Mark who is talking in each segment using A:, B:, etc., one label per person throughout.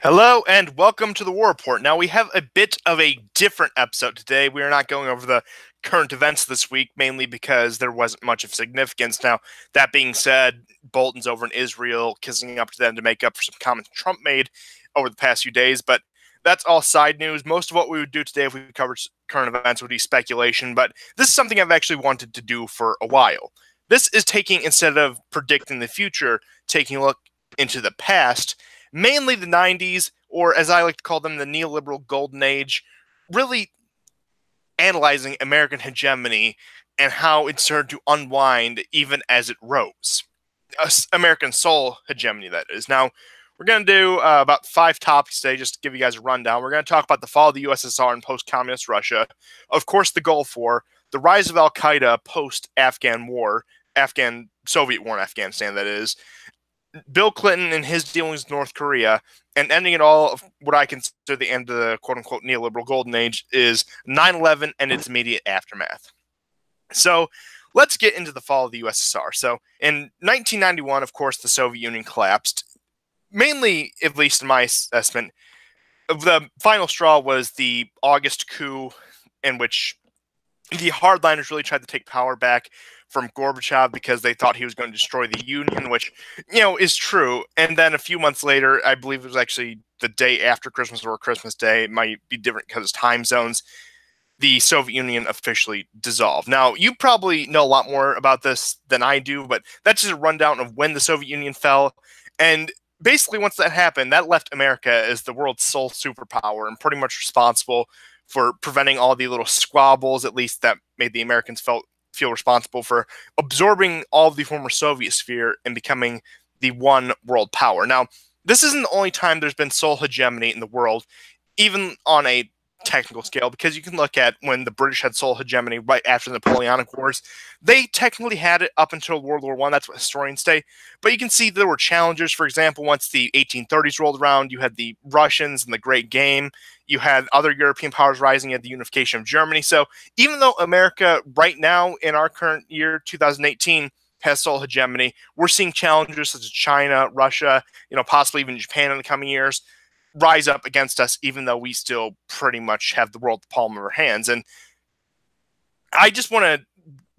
A: Hello and welcome to the War Report. Now, we have a bit of a different episode today. We are not going over the current events this week, mainly because there wasn't much of significance. Now, that being said, Bolton's over in Israel, kissing up to them to make up for some comments Trump made over the past few days. But that's all side news. Most of what we would do today if we covered current events would be speculation, but this is something I've actually wanted to do for a while. This is taking, instead of predicting the future, taking a look into the past, mainly the 90s, or as I like to call them, the neoliberal golden age, really analyzing American hegemony and how it started to unwind even as it rose. American soul hegemony, that is. Now, we're going to do about 5 topics today, just to give you guys a rundown. We're going to talk about the fall of the USSR and post-communist Russia, of course, the Gulf War, the rise of Al-Qaeda post-Afghan war, Soviet war in Afghanistan, that is, Bill Clinton and his dealings with North Korea, and ending it all of what I consider the end of the quote-unquote neoliberal golden age is 9/11 and its immediate aftermath. So let's get into the fall of the USSR. So in 1991, of course, the Soviet Union collapsed. Mainly, at least in my assessment, the final straw was the August coup in which the hardliners really tried to take power back from Gorbachev because they thought he was going to destroy the Union, which, is true. And then a few months later, I believe it was actually the day after Christmas or Christmas Day, it might be different because of time zones, the Soviet Union officially dissolved. Now, you probably know a lot more about this than I do, but that's just a rundown of when the Soviet Union fell. And basically, once that happened, that left America as the world's sole superpower and pretty much responsible for preventing all the little squabbles, at least that made the Americans feel responsible for absorbing all of the former Soviet sphere and becoming the one world power. Now, this isn't the only time there's been sole hegemony in the world, even on a technical scale, because you can look at when the British had sole hegemony right after the Napoleonic Wars. They technically had it up until World War I. That's what historians say. But you can see there were challenges. For example, once the 1830s rolled around, you had the Russians and the Great Game. You had other European powers rising at the unification of Germany. So even though America right now in our current year, 2018, has sole hegemony, we're seeing challenges such as China, Russia, possibly even Japan in the coming years rise up against us, even though we still pretty much have the world at the palm of our hands. And I just want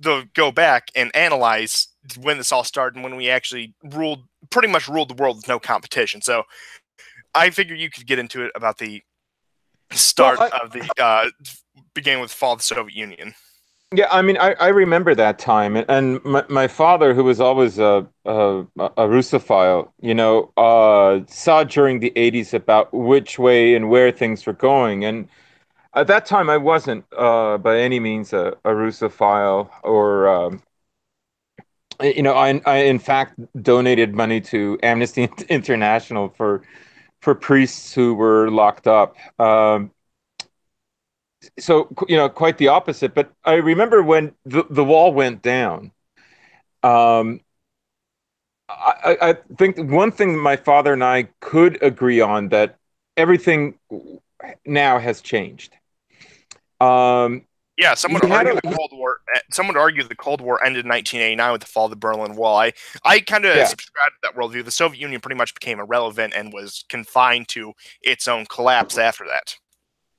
A: to go back and analyze when this all started and when we actually pretty much ruled the world with no competition. So I figured you could get into it about the start of the beginning with the fall of the Soviet Union.
B: Yeah, I mean, I remember that time, and my father, who was always a Russophile, saw during the '80s about which way and where things were going, and at that time I wasn't by any means a Russophile, or I in fact donated money to Amnesty International for priests who were locked up. So quite the opposite. But I remember when the wall went down. um I think one thing my father and I could agree on, that everything now has changed. um
A: Yeah, some would
B: he had
A: argue
B: a
A: the Cold War. Some would argue the Cold War ended in 1989 with the fall of the Berlin Wall. I kind of
B: Yeah,
A: subscribe to that worldview. The Soviet Union pretty much became irrelevant and was confined to its own collapse after that.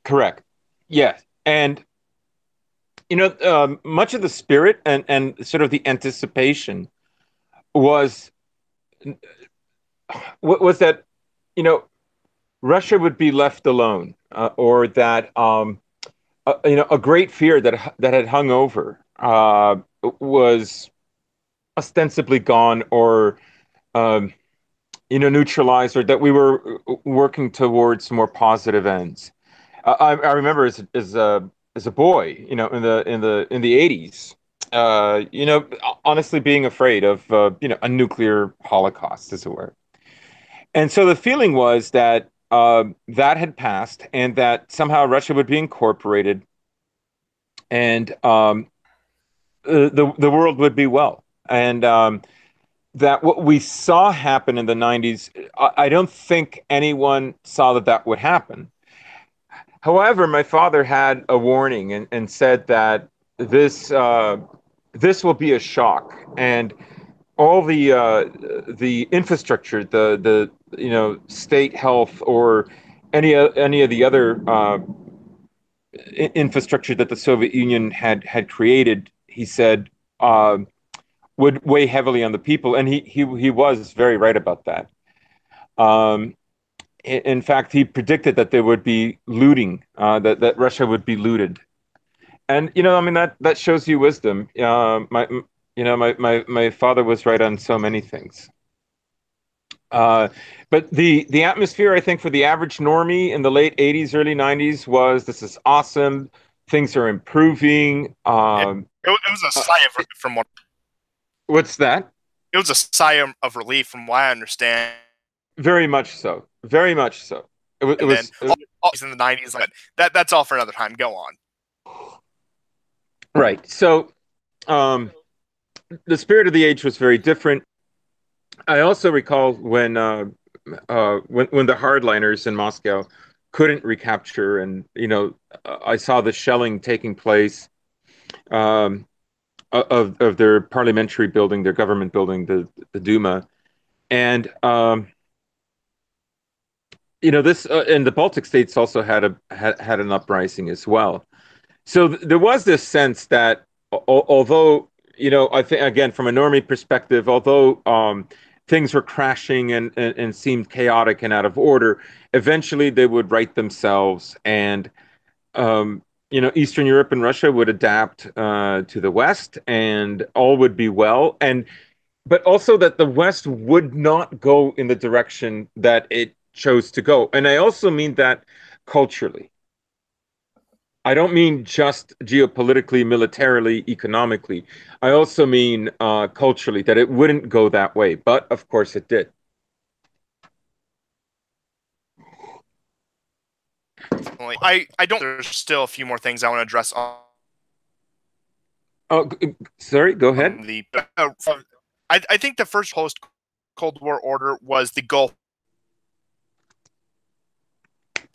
B: correct. Yes. And much of the spirit and sort of the anticipation was was that you know Russia would be left alone, or that a great fear that had hung over was ostensibly gone, or um, neutralized, or that we were working towards more positive ends. I remember as a boy, in the '80s, honestly being afraid of a nuclear holocaust, as it were. And so the feeling was that that had passed, and that somehow Russia would be incorporated, and the world would be well. And that what we saw happen in the '90s, I don't think anyone saw that would happen. However, my father had a warning, and said that this this will be a shock, and all the infrastructure, the state health or any of the other infrastructure that the Soviet Union had created, he said, uh, would weigh heavily on the people, and he was very right about that. Um, in fact, he predicted that there would be looting, that Russia would be looted, and I mean that shows you wisdom. My father was right on so many things. Uh, but the atmosphere, I think, for the average normie in the late '80s, early '90s was this is awesome. Things are improving.
A: It was a sigh of from what
B: What's that?
A: it was a sigh of relief from what I understand.
B: Very much so. Very much so. It
A: And then
B: was
A: all in the '90s, but that's all for another time. Go on.
B: right. So the spirit of the age was very different. I also recall when the hardliners in Moscow couldn't recapture, and I saw the shelling taking place um, of their parliamentary building, their government building, the Duma, and this and the Baltic states also had an uprising as well. So there was this sense that although I think again from a normie perspective, although things were crashing and seemed chaotic and out of order, eventually they would right themselves, and Eastern Europe and Russia would adapt to the West, and all would be well. And but also that the West would not go in the direction that it chose to go. And I also mean that culturally. I don't mean just geopolitically, militarily, economically. I also mean culturally, that it wouldn't go that way. But of course it did.
A: I don't. There's still a few more things I want to address
B: Oh, sorry, go ahead.
A: on the. I think the first post Cold War order was the Gulf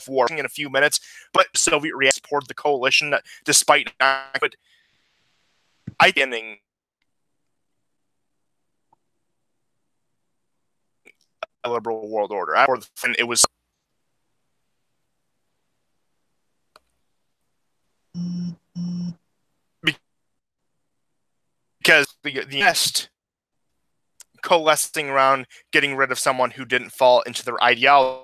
A: War in a few minutes, but Soviet reacted supported the coalition despite not. But I beginning a liberal world order. And it was because the West coalescing around getting rid of someone who didn't fall into their ideology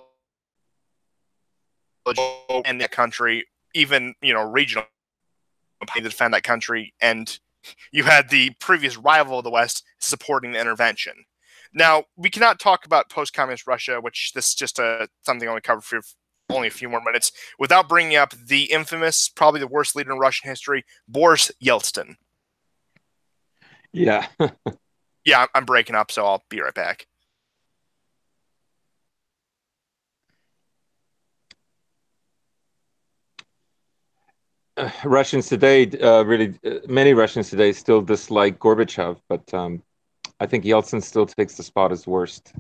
A: in that country, even regional, to defend that country, and you had the previous rival of the West supporting the intervention. Now, we cannot talk about post-communist Russia, which this is just something I want to cover for only a few more minutes, without bringing up the infamous, probably the worst leader in Russian history, Boris Yeltsin.
B: Yeah.
A: Yeah, I'm breaking up, so I'll be right back.
B: Russians today, really, many Russians today still dislike Gorbachev, but I think Yeltsin still takes the spot as worst.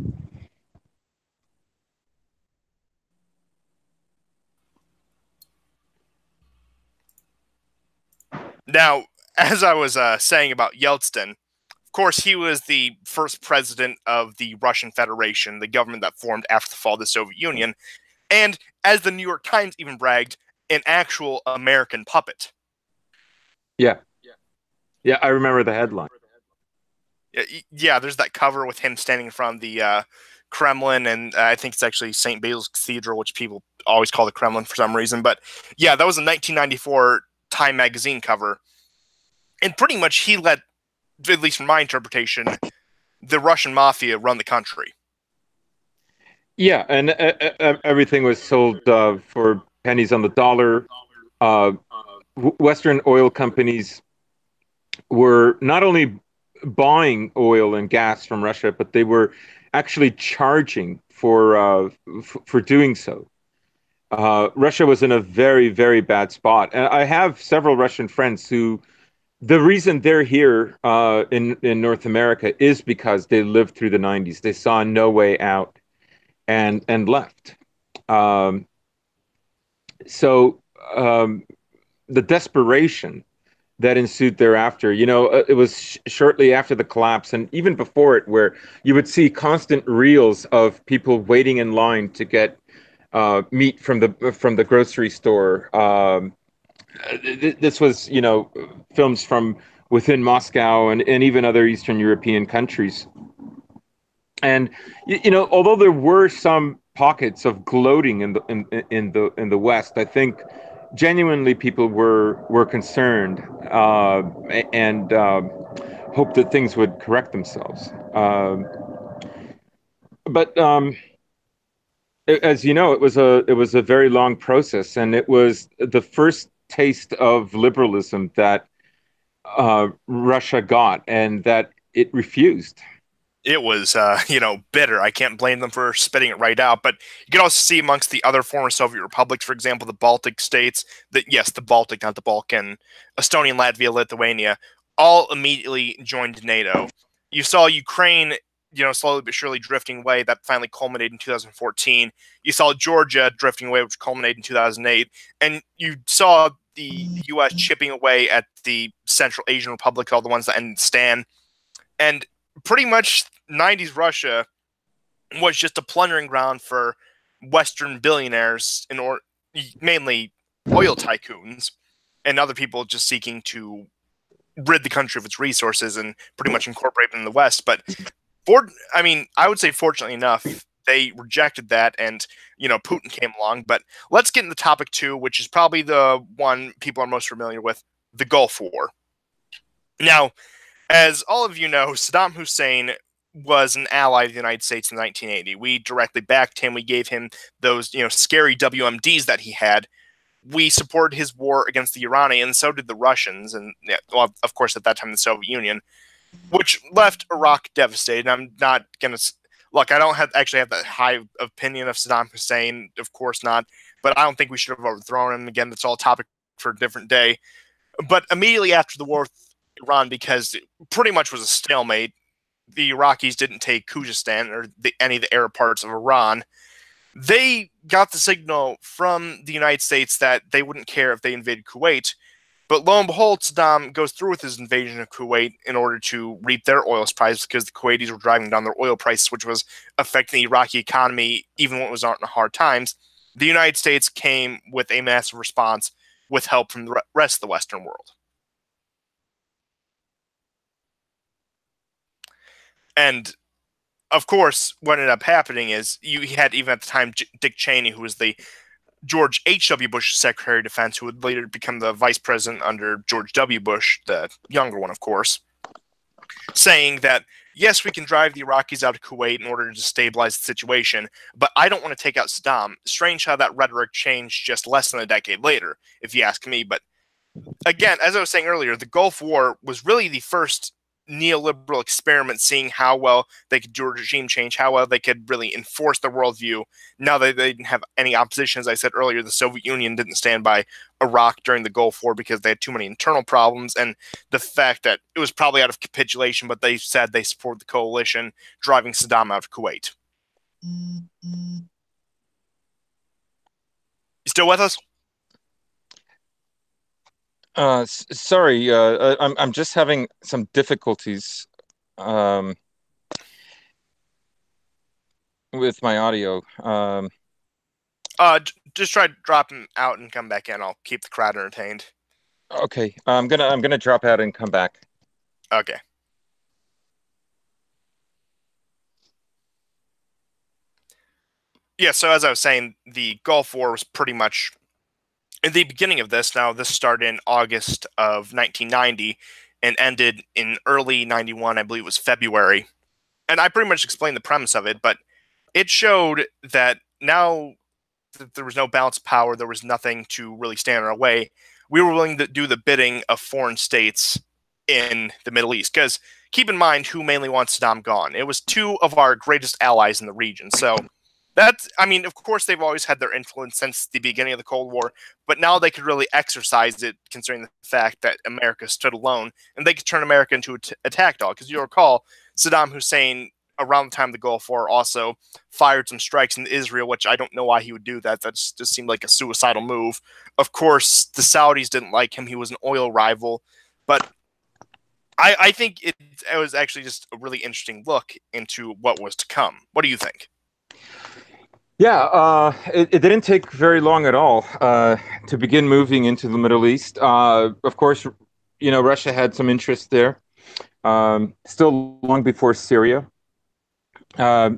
A: Now, as I was saying about Yeltsin, of course, he was the first president of the Russian Federation, the government that formed after the fall of the Soviet Union, and as the New York Times even bragged, an actual American puppet.
B: Yeah. Yeah, I remember the headline.
A: Yeah, there's that cover with him standing in front of the Kremlin, and I think it's actually St. Basil's Cathedral, which people always call the Kremlin for some reason. But yeah, that was a 1994 Time magazine cover, and pretty much he let, at least from my interpretation, the Russian mafia run the country.
B: Yeah, and everything was sold for pennies on the dollar. Uh, Western oil companies were not only buying oil and gas from Russia, but they were actually charging for doing so. Russia was in a very, very bad spot, and I have several Russian friends who the reason they're here in North America is because they lived through the '90s. They saw no way out and left. So the desperation that ensued thereafter. It was shortly after the collapse, and even before it, where you would see constant reels of people waiting in line to get meat from the grocery store. This was, films from within Moscow and even other Eastern European countries. And although there were some pockets of gloating in the West, I think genuinely people were concerned and hoped that things would correct themselves. But as you know, it was a very long process, and it was the first taste of liberalism that Russia got, and that it refused.
A: It was, bitter. I can't blame them for spitting it right out. But you can also see amongst the other former Soviet republics, for example, the Baltic states, that yes, the Baltic, not the Balkan, Estonia, Latvia, Lithuania, all immediately joined NATO. You saw Ukraine, slowly but surely drifting away. That finally culminated in 2014. You saw Georgia drifting away, which culminated in 2008. And you saw the U.S. chipping away at the Central Asian republics, all the ones that ended in Stan. And pretty much 90s Russia was just a plundering ground for Western billionaires, mainly oil tycoons, and other people just seeking to rid the country of its resources and pretty much incorporate them in the West. But I would say fortunately enough, they rejected that, and Putin came along. But let's get into topic 2, which is probably the one people are most familiar with: the Gulf War. Now, as all of you know, Saddam Hussein was an ally of the United States in 1980. We directly backed him. We gave him those, scary WMDs that he had. We supported his war against the Iranians, and so did the Russians, and well, of course, at that time, the Soviet Union, which left Iraq devastated. I'm not going to look. I don't actually have that high opinion of Saddam Hussein, of course not, but I don't think we should have overthrown him. Again, that's all a topic for a different day. But immediately after the war with Iran, because it pretty much was a stalemate, the Iraqis didn't take Khuzestan or any of the Arab parts of Iran. They got the signal from the United States that they wouldn't care if they invaded Kuwait. But lo and behold, Saddam goes through with his invasion of Kuwait in order to reap their oil supplies, because the Kuwaitis were driving down their oil prices, which was affecting the Iraqi economy even when it was in hard times. The United States came with a massive response with help from the rest of the Western world. And of course, what ended up happening is you had, even at the time, Dick Cheney, who was the George H.W. Bush's Secretary of Defense, who would later become the vice president under George W. Bush, the younger one, of course, saying that, yes, we can drive the Iraqis out of Kuwait in order to stabilize the situation, but I don't want to take out Saddam. Strange how that rhetoric changed just less than a decade later, if you ask me. But again, as I was saying earlier, the Gulf War was really the first neoliberal experiment, seeing how well they could do a regime change, how well they could really enforce their worldview. Now that they didn't have any opposition, as I said earlier, the Soviet Union didn't stand by Iraq during the Gulf War because they had too many internal problems, and the fact that it was probably out of capitulation, but they said they support the coalition driving Saddam out of Kuwait. You still with us?
B: Sorry, I'm just having some difficulties with my audio.
A: Just try dropping out and come back in. I'll keep the crowd entertained.
B: Okay, I'm gonna drop out and come back.
A: Okay. Yeah, so as I was saying, the Gulf War was pretty much in the beginning of this. Now, this started in August of 1990 and ended in early 91, I believe it was February. And I pretty much explained the premise of it, but it showed that now that there was no balance of power, there was nothing to really stand in our way. We were willing to do the bidding of foreign states in the Middle East. Because keep in mind who mainly wants Saddam gone. It was two of our greatest allies in the region. So of course, they've always had their influence since the beginning of the Cold War, but now they could really exercise it, considering the fact that America stood alone, and they could turn America into an attack dog. Because you'll recall, Saddam Hussein, around the time of the Gulf War, also fired some strikes into Israel, which I don't know why he would do that. That just seemed like a suicidal move. Of course, the Saudis didn't like him. He was an oil rival. But I think it was actually just a really interesting look into what was to come. What do you think?
B: Yeah, it didn't take very long at all to begin moving into the Middle East. Of course, Russia had some interest there, still long before Syria. Uh,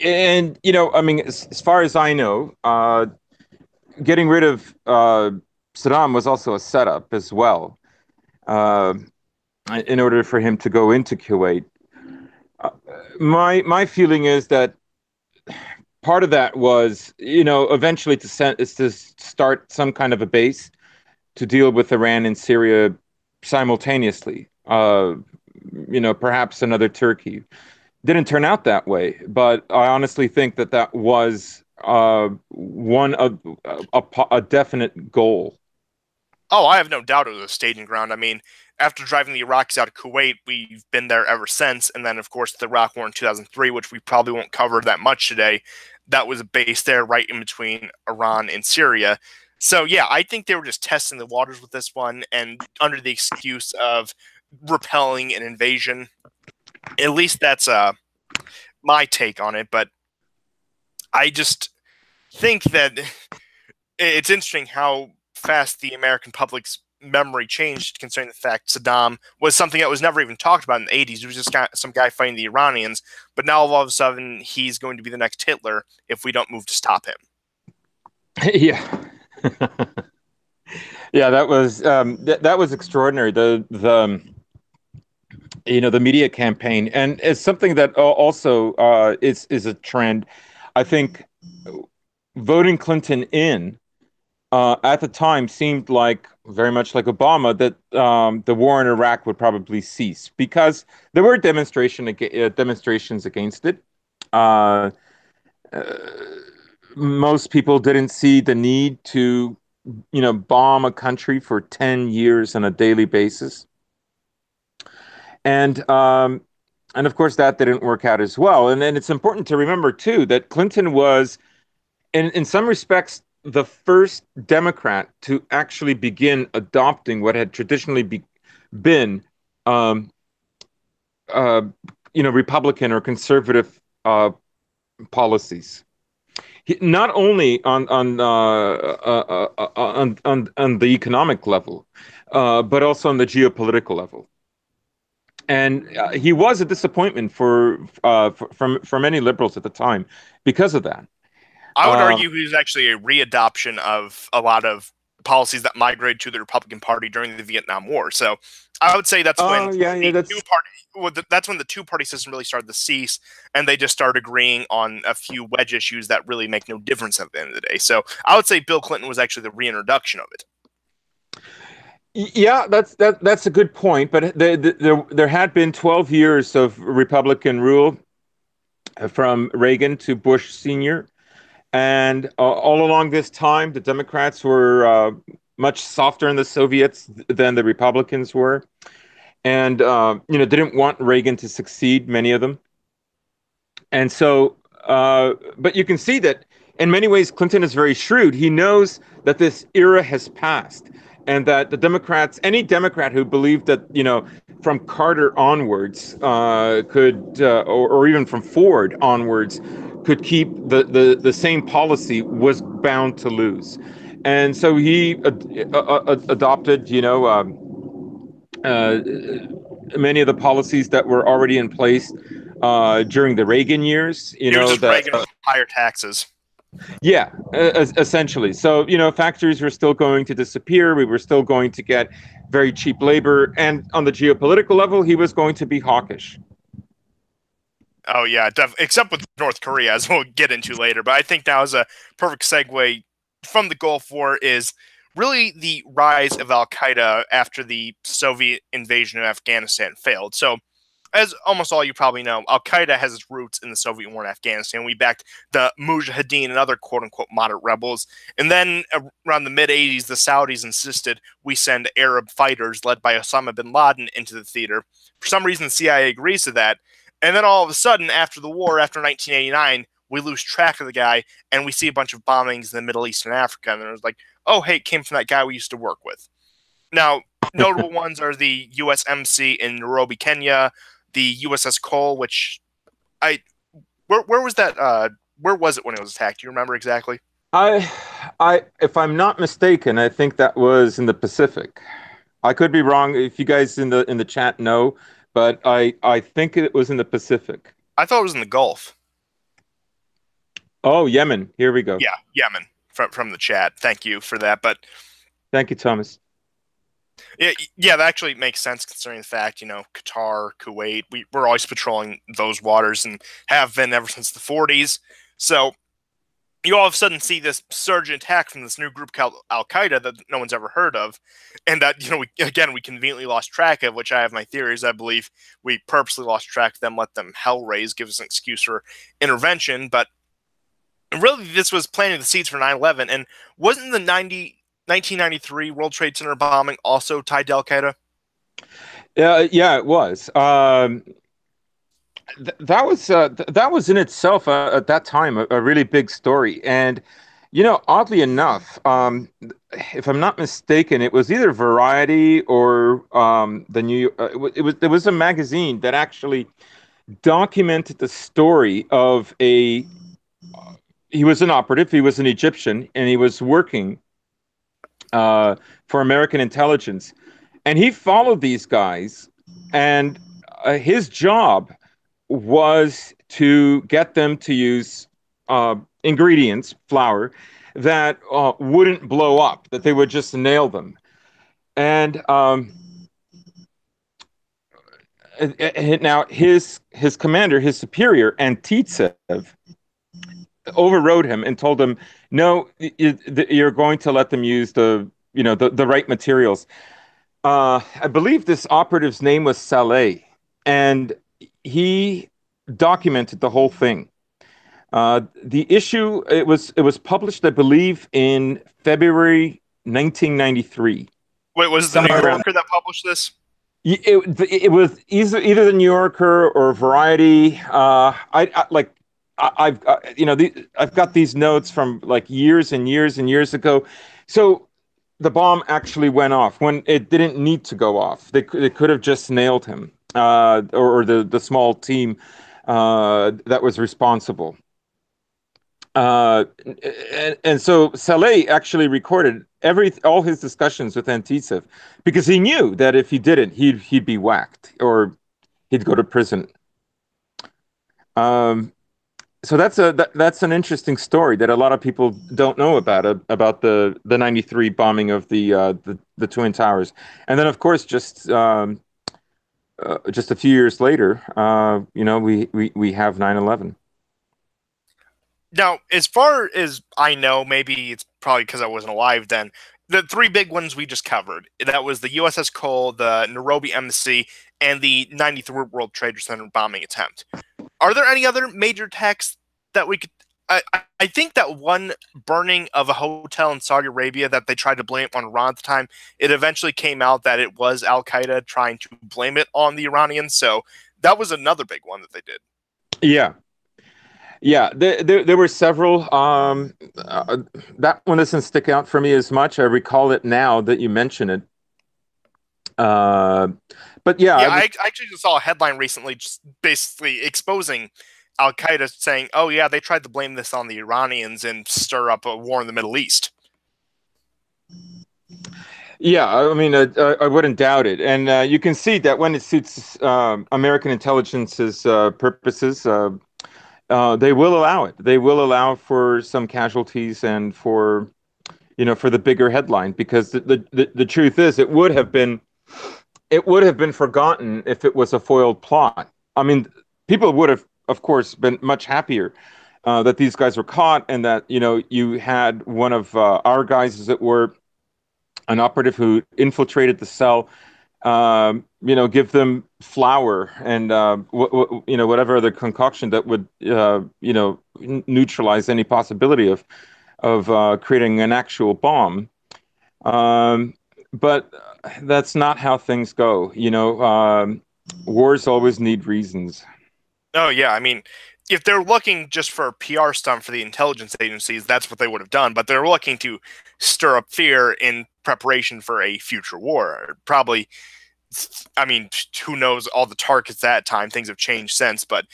B: and, I mean, as far as I know, getting rid of Saddam was also a setup as well, uh, in order for him to go into Kuwait. Uh, my feeling is that part of that was, eventually to send is to start some kind of a base to deal with Iran and Syria simultaneously. Perhaps another Turkey. Didn't turn out that way, but I honestly think that that was one of a definite goal.
A: Oh, I have no doubt it was a staging ground. I mean, after driving the Iraqis out of Kuwait, we've been there ever since. And then, of course, the Iraq War in 2003, which we probably won't cover that much today, that was a base there right in between Iran and Syria. So, yeah, I think they were just testing the waters with this one and under the excuse of repelling an invasion. At least that's my take on it. But I just think that it's interesting how fast the American public's memory changed concerning the fact Saddam was something that was never even talked about in the 80s. It was just some guy fighting the Iranians, but now all of a sudden he's going to be the next Hitler if we don't move to stop him.
B: Yeah. Yeah, that was extraordinary. The media campaign, and it's something that also is a trend. I think voting Clinton in at the time seemed like very much like Obama that the war in Iraq would probably cease because there were demonstrations against it. Uh, uh, Most people didn't see the need to, bomb a country for 10 years on a daily basis. And and of course that didn't work out as well. And then it's important to remember too that Clinton was in some respects the first Democrat to actually begin adopting what had traditionally been um, uh, Republican or conservative policies. Not only on the economic level, but also on the geopolitical level. And he was a disappointment for many liberals at the time because of that.
A: I would
B: Um,
A: argue he was actually a readoption of a lot of policies that migrated to the Republican Party during the Vietnam War. So I would say that's when
B: yeah, yeah,
A: the
B: that's
A: two party that's when the two party system really started to cease, and they just started agreeing on a few wedge issues that really make no difference at the end of the day. So I would say Bill Clinton was actually the reintroduction of it.
B: yeah, that's a good point. But there had been 12 years of Republican rule from Reagan to Bush Senior, and all along this time, the Democrats were much softer in the Soviets than the Republicans were, and didn't want Reagan to succeed. Many of them, and so, but you can see that in many ways, Clinton is very shrewd. He knows that this era has passed, and that the Democrats, any Democrat who believed that, from Carter onwards, or even from Ford onwards, could keep the same policy, was bound to lose. And so he adopted, uh, many of the policies that were already in place during the Reagan years.
A: It was just Reagan with higher taxes.
B: Yeah, essentially. So, factories were still going to disappear. We were still going to get very cheap labor. And on the geopolitical level, he was going to be hawkish.
A: Oh yeah, except with North Korea, as we'll get into later. But I think now is a perfect segue from the Gulf War is really the rise of Al Qaeda after the Soviet invasion of Afghanistan failed. So, as almost all you probably know, Al Qaeda has its roots in the Soviet war in Afghanistan. We backed the Mujahideen and other quote unquote moderate rebels. And then around the mid 80s, the Saudis insisted we send Arab fighters led by Osama bin Laden into the theater. For some reason, the CIA agrees to that. And then all of a sudden, after the war, after 1989, we lose track of the guy and we see a bunch of bombings in the Middle East and Africa. And it was like, oh, hey, it came from that guy we used to work with. Now, notable ones are the USMC in Nairobi, Kenya, the USS Cole, which I where was that? Where was it when it was attacked? Do you remember exactly?
B: I, if I'm not mistaken, I think that was in the Pacific. I could be wrong. If you guys in the chat know, but I think it was in the Pacific.
A: I thought it was in the Gulf.
B: Oh, Yemen. Here we go.
A: Yeah, Yemen from the chat. Thank you for that. But
B: Thank you, Thomas.
A: yeah, that actually makes sense considering the fact, Qatar, Kuwait, we're always patrolling those waters and have been ever since the 40s. So you all of a sudden see this surge attack from this new group called Al Qaeda that no one's ever heard of, and that we conveniently lost track of. Which I have my theories. I believe we purposely lost track of them, let them hell raise, give us an excuse for intervention. But really, this was planting the seeds for 9/11. And wasn't the 1993 World Trade Center bombing also tied to Al Qaeda?
B: Yeah, it was. That was in itself at that time a really big story. And oddly enough, if I'm not mistaken, it was either Variety or the New. It was a magazine that actually documented the story of a. He was an operative. He was an Egyptian, and he was working for American intelligence, and he followed these guys, and his job was to get them to use ingredients, flour, that wouldn't blow up, that they would just nail them. And now his commander, his superior, Antitsev, overrode him and told him, "No, you're going to let them use the right materials." I believe this operative's name was Saleh, and he documented the whole thing. The issue it was published, I believe, in February 1993,
A: Wait, was it the New
B: somewhere around.
A: Yorker that published this?
B: It was either the New Yorker or Variety. I've I've got these notes from like years and years and years ago. So the bomb actually went off when it didn't need to go off. They could have just nailed him, or the small team that was responsible. And so Saleh actually recorded all his discussions with Antsev because he knew that if he didn't, he'd be whacked or he'd go to prison. Um, so that's an interesting story that a lot of people don't know about the '93 bombing of the Twin Towers, and then of course just a few years later, we have 9/11.
A: Now, as far as I know, maybe it's probably because I wasn't alive then. The three big ones we just covered. That was the USS Cole, the Nairobi Embassy, and the 93 World Trade Center bombing attempt. Are there any other major attacks that we could? I think that one burning of a hotel in Saudi Arabia that they tried to blame on Iran at the time, it eventually came out that it was Al Qaeda trying to blame it on the Iranians. So that was another big one that they did.
B: Yeah, yeah. There were several. That one doesn't stick out for me as much. I recall it now that you mention it. Uh, but yeah,
A: Yeah, I actually just saw a headline recently just basically exposing Al Qaeda saying, oh, yeah, they tried to blame this on the Iranians and stir up a war in the Middle East.
B: yeah. I mean, I wouldn't doubt it, and you can see that when it suits American intelligence's purposes, they will allow it. They will allow for some casualties and for the bigger headline because the truth is it would have been forgotten if it was a foiled plot. I mean, people would have, of course, been much happier that these guys were caught and that you had one of our guys, as it were, an operative who infiltrated the cell. Give them flour and whatever other concoction that would neutralize any possibility of creating an actual bomb. But that's not how things go. Wars always need reasons.
A: Oh, yeah, I mean, if they're looking just for a PR stunt for the intelligence agencies, that's what they would have done. But they're looking to stir up fear in preparation for a future war. Probably, I mean, who knows all the targets at that time? Things have changed since, but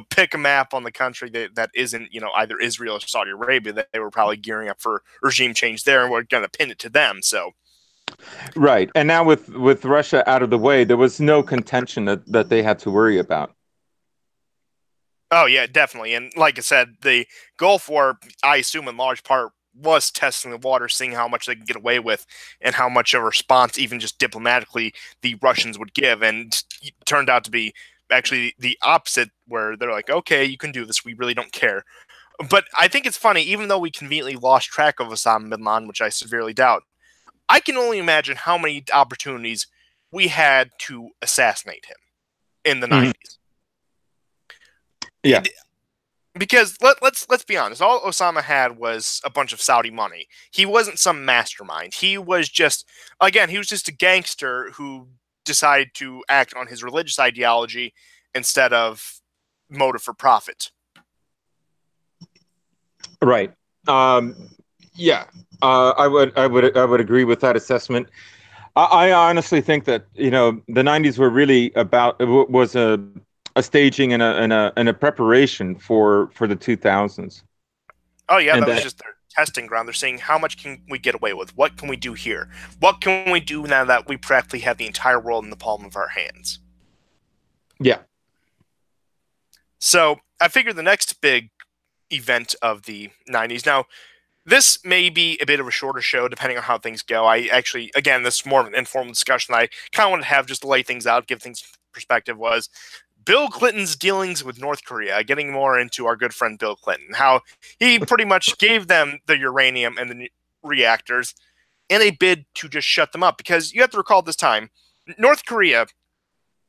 A: pick a map on the country that isn't either Israel or Saudi Arabia. That they were probably gearing up for regime change there, and we're going to pin it to them. So
B: Right. And now with Russia out of the way, there was no contention that they had to worry about.
A: oh yeah, definitely. And like I said, the Gulf War, I assume in large part, was testing the water, seeing how much they could get away with, and how much of a response, even just diplomatically, the Russians would give. And it turned out to be actually the opposite, where they're like, "Okay, you can do this. We really don't care." But I think it's funny, even though we conveniently lost track of Osama bin Laden, which I severely doubt. I can only imagine how many opportunities we had to assassinate him in the
B: Mhm.
A: 90s.
B: Yeah.
A: Because let's be honest, all Osama had was a bunch of Saudi money. He wasn't some mastermind. He was just a gangster who decided to act on his religious ideology instead of motive for profit.
B: Right. Um, yeah. I would agree with that assessment. I honestly think that the '90s were really about was a staging and a preparation for the 2000s,
A: Oh yeah,
B: and
A: that was
B: that
A: just their testing ground. They're saying how much can we get away with? What can we do here? What can we do now that we practically have the entire world in the palm of our hands?
B: yeah.
A: So I figured the next big event of the 90s. Now, this may be a bit of a shorter show depending on how things go. I actually, again, this is more of an informal discussion I kind of wanted to have just to lay things out, give things perspective. Was Bill Clinton's dealings with North Korea, getting more into our good friend Bill Clinton, how he pretty much gave them the uranium and the reactors in a bid to just shut them up. Because you have to recall this time, North Korea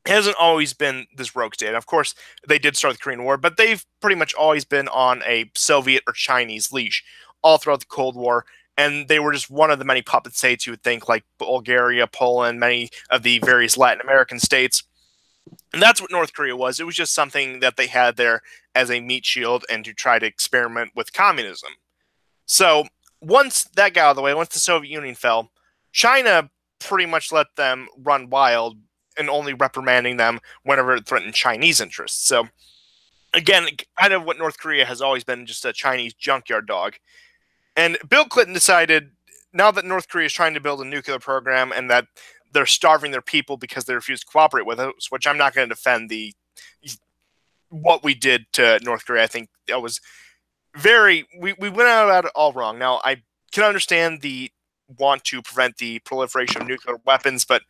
A: hasn't always been this rogue state. Of course, they did start the Korean War, but they've pretty much always been on a Soviet or Chinese leash all throughout the Cold War. And they were just one of the many puppet states you would think, like Bulgaria, Poland, many of the various Latin American states. And that's what North Korea was. It was just something that they had there as a meat shield and to try to experiment with communism. So once that got out of the way, once the Soviet Union fell, China pretty much let them run wild and only reprimanding them whenever it threatened Chinese interests. So again, kind of what North Korea has always been, just a Chinese junkyard dog. And Bill Clinton decided, now that North Korea is trying to build a nuclear program and that they're starving their people because they refuse to cooperate with us, which I'm not going to defend the what we did to North Korea. I think that was we went out about it all wrong. Now I can understand the want to prevent the proliferation of nuclear weapons, but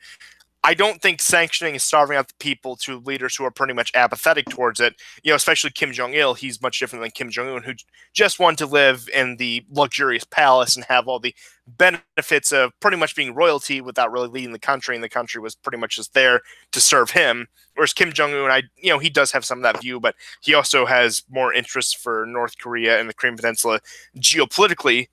A: I don't think sanctioning and starving out the people to leaders who are pretty much apathetic towards it, especially Kim Jong Il, he's much different than Kim Jong Un, who just wanted to live in the luxurious palace and have all the benefits of pretty much being royalty without really leading the country, and the country was pretty much just there to serve him. Whereas Kim Jong Un, he does have some of that view, but he also has more interest for North Korea and the Korean Peninsula geopolitically.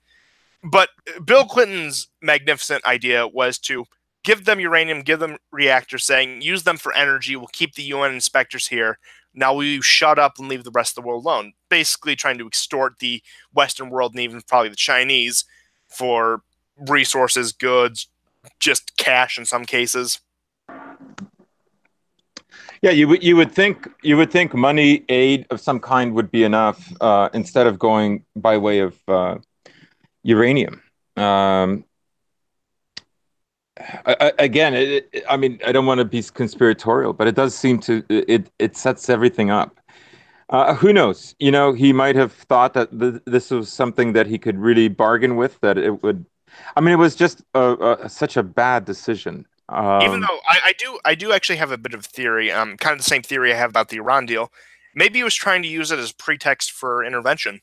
A: But Bill Clinton's magnificent idea was to give them uranium, give them reactors, saying use them for energy. We'll keep the UN inspectors here. Now we shut up and leave the rest of the world alone. Basically, trying to extort the Western world and even probably the Chinese for resources, goods, just cash in some cases.
B: Yeah, you would think money aid of some kind would be enough instead of going by way of uranium. Um, Again, I mean, I don't want to be conspiratorial, but it does seem to it sets everything up. Who knows? He might have thought that this was something that he could really bargain with. That it would. I mean, it was just such a bad decision.
A: Even though I do actually have a bit of theory, kind of the same theory I have about the Iran deal. Maybe he was trying to use it as pretext for intervention.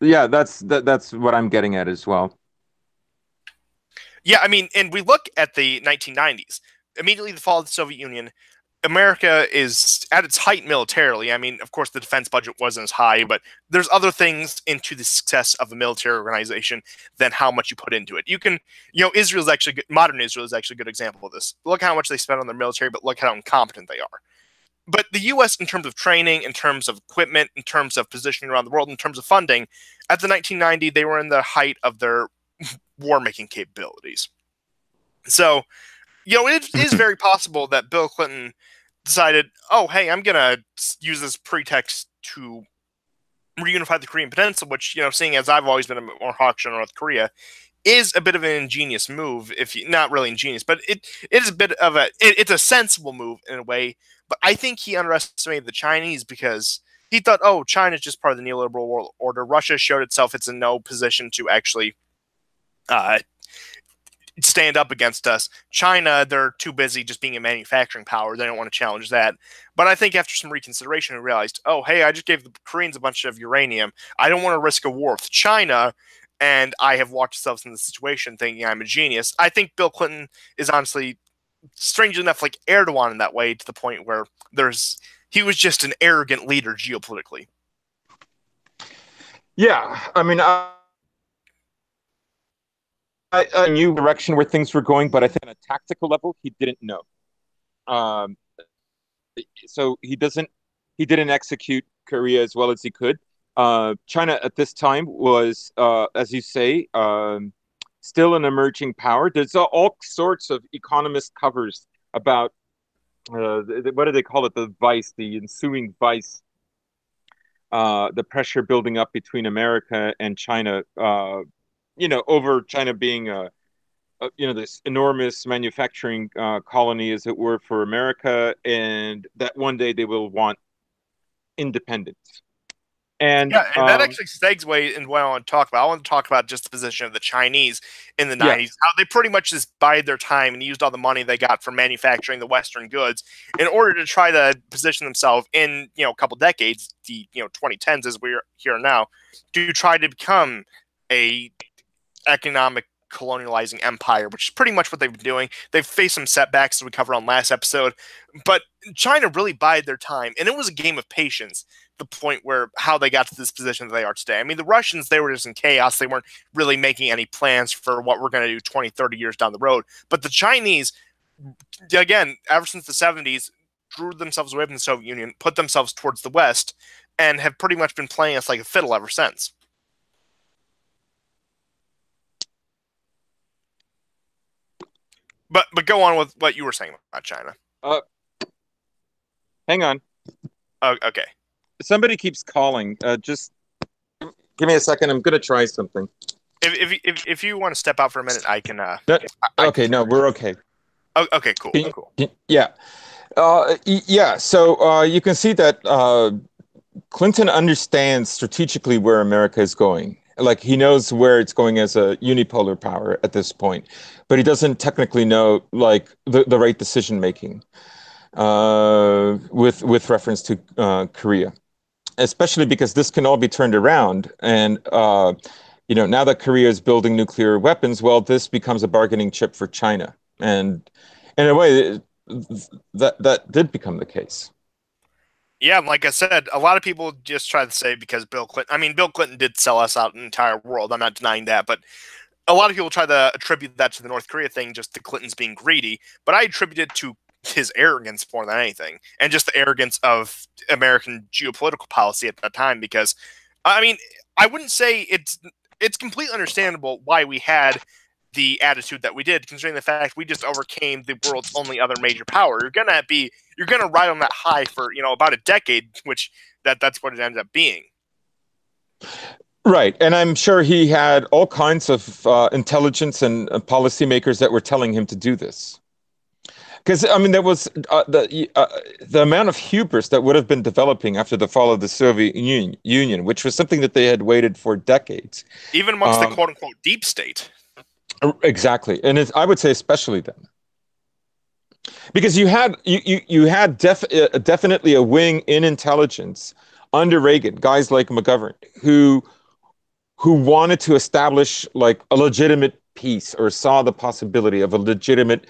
B: Yeah, that's what I'm getting at as well.
A: Yeah, I mean, and we look at the 1990s. Immediately the fall of the Soviet Union, America is at its height militarily. I mean, of course, the defense budget wasn't as high, but there's other things into the success of a military organization than how much you put into it. Israel's actually modern Israel is actually a good example of this. Look how much they spend on their military, but look how incompetent they are. But the U.S., in terms of training, in terms of equipment, in terms of positioning around the world, in terms of funding, at the 1990, they were in the height of their war making capabilities. So, it is very possible that Bill Clinton decided, oh, hey, I'm going to use this pretext to reunify the Korean Peninsula, which, seeing as I've always been a bit more hawkish on North Korea, is a bit of an ingenious move. If you, not really ingenious, but it is a bit of it's a sensible move in a way. But I think he underestimated the Chinese because he thought, oh, China's just part of the neoliberal world order. Russia showed itself it's in no position to actually uh, stand up against us. China, they're too busy just being a manufacturing power. They don't want to challenge that. But I think after some reconsideration, we realized, oh, hey, I just gave the Koreans a bunch of uranium. I don't want to risk a war with China. And I have walked myself in the situation thinking I'm a genius. I think Bill Clinton is honestly, strangely enough, like Erdogan in that way, to the point where he was just an arrogant leader geopolitically.
B: Yeah, I mean, I knew the direction where things were going, but I think on a tactical level, he didn't know. Um, so he didn't execute Korea as well as he could. China at this time was, as you say, still an emerging power. There's all sorts of economist covers about what do they call it? The vice, the ensuing vice, the pressure building up between America and China. Over China being this enormous manufacturing colony, as it were, for America, and that one day they will want independence. And
A: Yeah, and that actually segues in what I want to talk about. I want to talk about just the position of the Chinese in the
B: yeah,
A: 90s, how they pretty much just bided their time and used all the money they got from manufacturing the Western goods in order to try to position themselves in, a couple decades, the, 2010s as we're here now, to try to become a economic colonializing empire, which is pretty much what they've been doing. They've faced some setbacks, as we covered on last episode, but China really bided their time, and it was a game of patience. The point where how they got to this position that they are today. I mean, the Russians, they were just in chaos. They weren't really making any plans for what we're going to do 20, 30 years down the road. But the Chinese, again, ever since the 70s, drew themselves away from the Soviet Union, put themselves towards the West, and have pretty much been playing us like a fiddle ever since. But go on with what you were saying about China.
B: uh, hang on.
A: Oh, okay.
B: Somebody keeps calling. Just give me a second. I'm going to try something.
A: If you want to step out for a minute, I can.
B: No, okay, no, we're okay.
A: Oh, okay, cool, cool.
B: Yeah. Yeah. So you can see that Clinton understands strategically where America is going. Like he knows where it's going as a unipolar power at this point, but he doesn't technically know like the right decision making with reference to Korea, especially because this can all be turned around. And now that Korea is building nuclear weapons, well, this becomes a bargaining chip for China, and in a way, that did become the case.
A: Yeah, like I said, a lot of people just try to say because Bill Clinton. I mean, Bill Clinton did sell us out an entire world. I'm not denying that, but a lot of people try to attribute that to the North Korea thing, just to Clinton's being greedy. But I attribute it to his arrogance more than anything, and just the arrogance of American geopolitical policy at that time. Because, I mean, I wouldn't say it's completely understandable why we had the attitude that we did, considering the fact we just overcame the world's only other major power. You're gonna ride on that high for about a decade, which that's what it ended up being.
B: Right, and I'm sure he had all kinds of intelligence and policymakers that were telling him to do this. Because I mean, there was the amount of hubris that would have been developing after the fall of the Soviet Union, which was something that they had waited for decades,
A: even amongst the quote unquote deep state.
B: Exactly, and I would say especially then, because you had definitely a wing in intelligence under Reagan, guys like McGovern, who wanted to establish like a legitimate peace or saw the possibility of a legitimate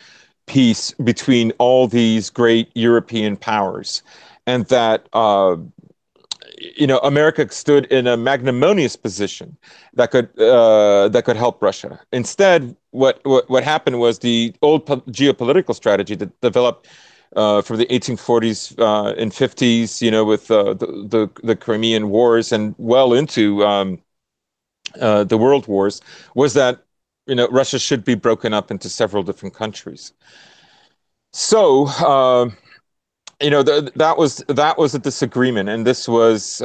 B: peace between all these great European powers, and that America stood in a magnanimous position that could help Russia. Instead, what happened was the old geopolitical strategy that developed from the 1840s and 50s, with the Crimean Wars and well into the World Wars, was that Russia should be broken up into several different countries. So that was a disagreement, and this was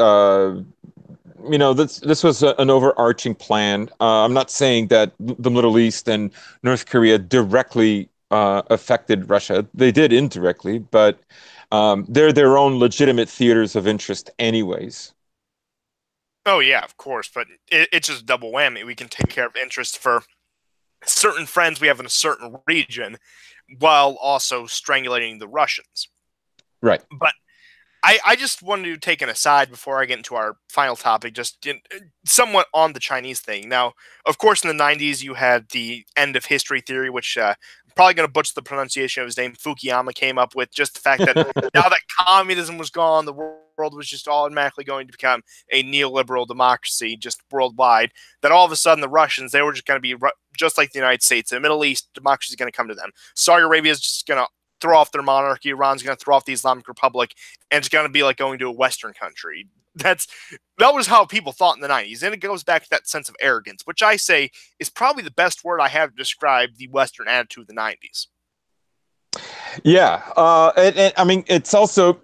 B: this was an overarching plan. I'm not saying that the Middle East and North Korea directly affected Russia. They did indirectly, but they're their own legitimate theaters of interest, anyways.
A: Oh yeah, of course, but it's just double whammy. We can take care of interest for certain friends we have in a certain region, while also strangulating the Russians.
B: Right.
A: But I just wanted to take an aside before I get into our final topic, just somewhat on the Chinese thing. Now, of course, in the 90s, you had the end of history theory, which I'm probably going to butcher the pronunciation of his name, Fukuyama, came up with, just the fact that now that communism was gone, the world was just automatically going to become a neoliberal democracy just worldwide, that all of a sudden the Russians, they were just going to be just like the United States. The Middle East, democracy is going to come to them. Saudi Arabia is just going to throw off their monarchy. Iran's going to throw off the Islamic Republic, and it's going to be like going to a Western country. That was how people thought in the 90s, and it goes back to that sense of arrogance, which I say is probably the best word I have to describe the Western attitude of the 90s.
B: Yeah, and I mean, it's also